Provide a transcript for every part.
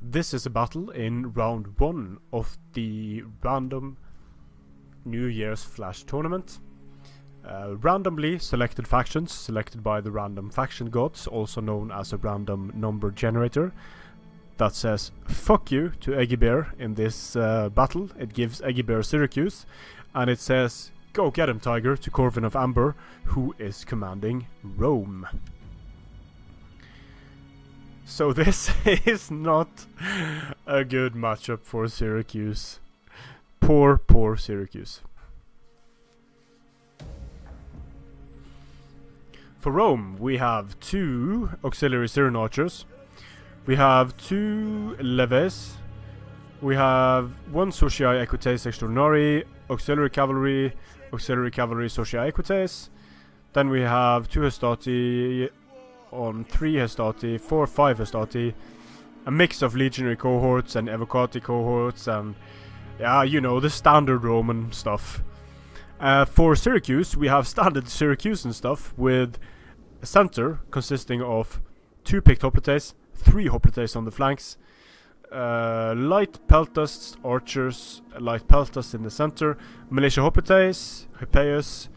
This is a battle in round 1 of the random New Year's Flash tournament. Randomly selected factions, selected by the random faction gods, also known as a random number generator, that says fuck you to Eggibaer in this battle. It gives Eggibaer Syracuse, and it says go get him, Tiger, to Corwin of Amber, who is commanding Rome. So this is not a good matchup for Syracuse. Poor Syracuse. For Rome, we have 2 auxiliary Syrian archers. We have 2 leves. We have 1 Socii Equites Extraordinari, auxiliary cavalry Socii Equites. Then we have 2 Hastati on 3 Hastati, 5 Hastati. A mix of legionary cohorts and evocati cohorts, and yeah, you know, the standard Roman stuff. For Syracuse, we have standard Syracusan stuff with a center consisting of 2 picked hoplites, 3 hoplites on the flanks, light peltasts, archers, light peltasts in the center, militia hoplites, hippeus,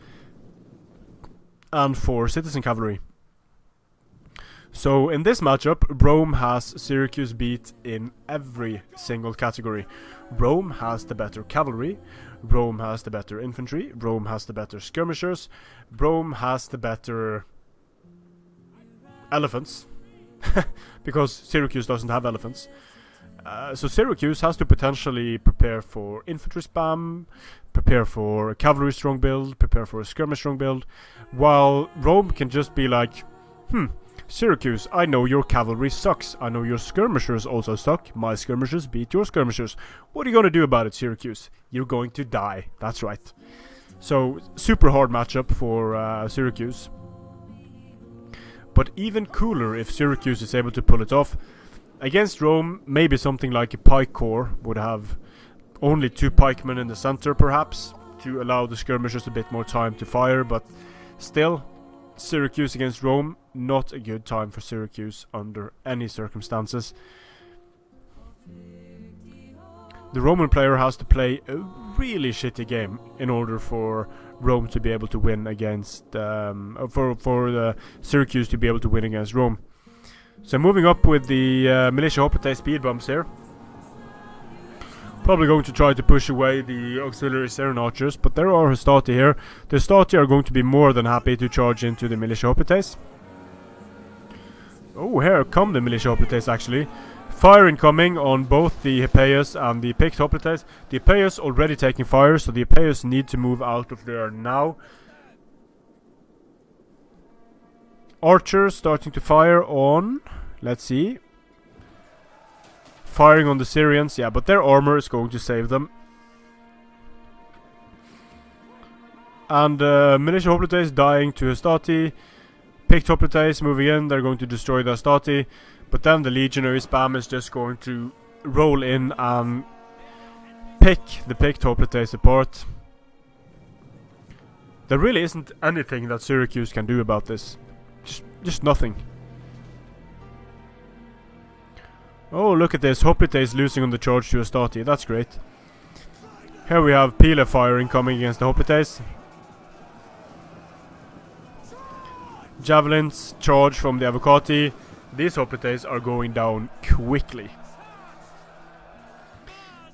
and 4 citizen cavalry. So in this matchup, Rome has Syracuse beat in every single category. Rome has the better cavalry, Rome has the better infantry, Rome has the better skirmishers, Rome has the better elephants, because Syracuse doesn't have elephants. So Syracuse has to potentially prepare for infantry spam, prepare for a cavalry strong build, prepare for a skirmish strong build, while Rome can just be like, Syracuse, I know your cavalry sucks. I know your skirmishers also suck. My skirmishers beat your skirmishers. What are you going to do about it, Syracuse? You're going to die. That's right. So, super hard matchup for Syracuse. But even cooler if Syracuse is able to pull it off. Against Rome, maybe something like a pike corps would have only 2 pikemen in the center, perhaps, to allow the skirmishers a bit more time to fire, but still, Syracuse against Rome, not a good time for Syracuse under any circumstances. The Roman player has to play a really shitty game in order for Rome to be able to win against for Syracuse to be able to win against Rome. So moving up with the militia hoplite speed bumps here. Probably going to try to push away the auxiliary Syrian archers, but there are Hastati here. The Hastati are going to be more than happy to charge into the militia hoplites. Oh, here come the militia hoplites actually. Fire incoming on both the hippeus and the picked hoplites. The hippeus already taking fire, so the hippeus need to move out of there now. Archers starting to fire on, let's see, firing on the Syrians, yeah, but their armor is going to save them. And militia hoplites dying to Hastati. Picked hoplites moving in, they're going to destroy the Hastati. But then the legionary spam is just going to roll in and pick the picked hoplites apart. There really isn't anything that Syracuse can do about this. Just nothing. Oh, look at this. Hoplites losing on the charge to Hastati. That's great. Here we have Pila firing coming against the hoplites. Javelins charge from the evocati. These hoplites are going down quickly.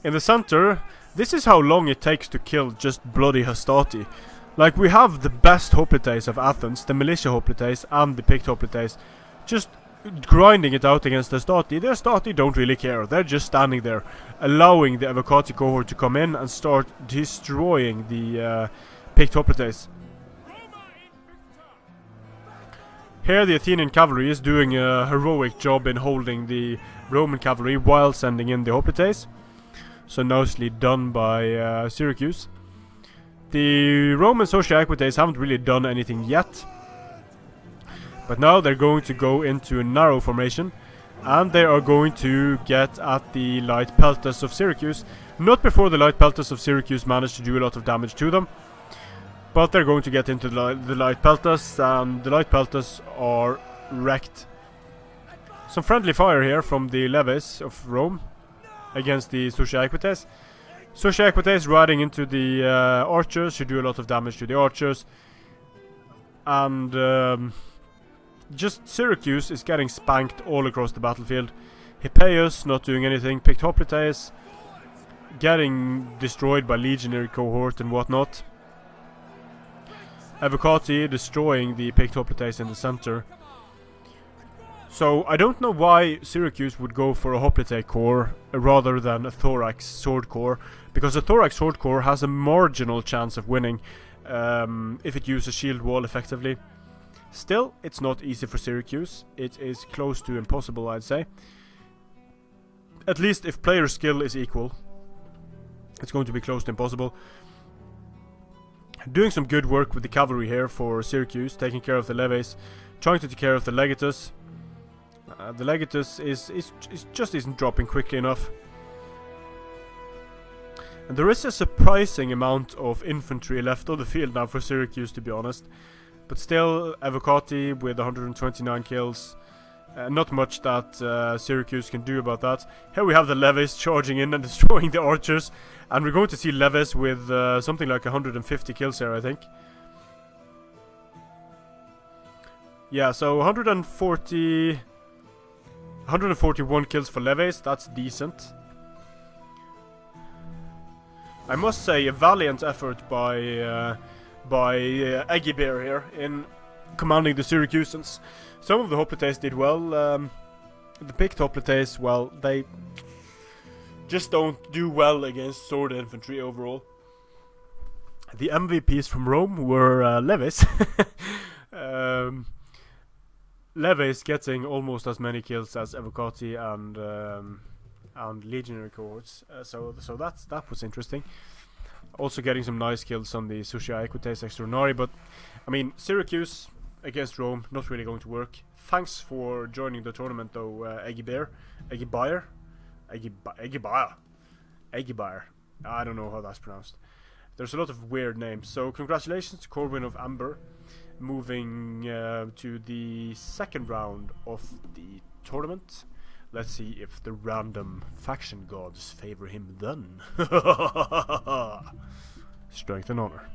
In the center, this is how long it takes to kill just bloody Hastati. Like, we have the best hoplites of Athens, the militia hoplites and the picked hoplites, just grinding it out against the Hastati. The Hastati don't really care. They're just standing there, allowing the evocati cohort to come in and start destroying the picked hoplites. Here the Athenian cavalry is doing a heroic job in holding the Roman cavalry while sending in the hoplites. So nicely done by Syracuse. The Roman Socii Equites haven't really done anything yet. But now they're going to go into a narrow formation. And they are going to get at the light peltas of Syracuse. Not before the light peltas of Syracuse manage to do a lot of damage to them. But they're going to get into the light peltas, and the light peltas are wrecked. Some friendly fire here from the levies of Rome against the Sucia Equites. Sucia Equites riding into the archers, who do a lot of damage to the archers. And just Syracuse is getting spanked all across the battlefield. Hippeus not doing anything. Pictoplites getting destroyed by legionary cohort and whatnot. Evocati destroying the Pictoplites in the center. So I don't know why Syracuse would go for a hoplite corps rather than a thorax sword corps, because a thorax sword corps has a marginal chance of winning if it uses shield wall effectively. Still, it's not easy for Syracuse. It is close to impossible, I'd say. At least if player skill is equal, it's going to be close to impossible. Doing some good work with the cavalry here for Syracuse, taking care of the levies, trying to take care of the legatus. The legatus just isn't dropping quickly enough. And there is a surprising amount of infantry left on the field now for Syracuse, to be honest. But still, Evocati with 129 kills. Not much that Syracuse can do about that. Here we have the levies charging in and destroying the archers. And we're going to see levies with something like 150 kills here, I think. Yeah, so 141 kills for levies, that's decent. I must say, a valiant effort by Eggibaer here in commanding the Syracusans. Some of the hoplites did well. The picked hoplites, well, they just don't do well against sword infantry overall. The MVPs from Rome were levies. Levies getting almost as many kills as Evocati and legionary cohorts. So that was interesting. Also getting some nice kills on the Sucia Equites Extraordinary, but I mean, Syracuse against Rome, not really going to work. Thanks for joining the tournament though, Eggibaer. I don't know how that's pronounced. There's a lot of weird names. So congratulations to Corwin of Amber, moving to the second round of the tournament. Let's see if the random faction gods favor him then. Strength and honor.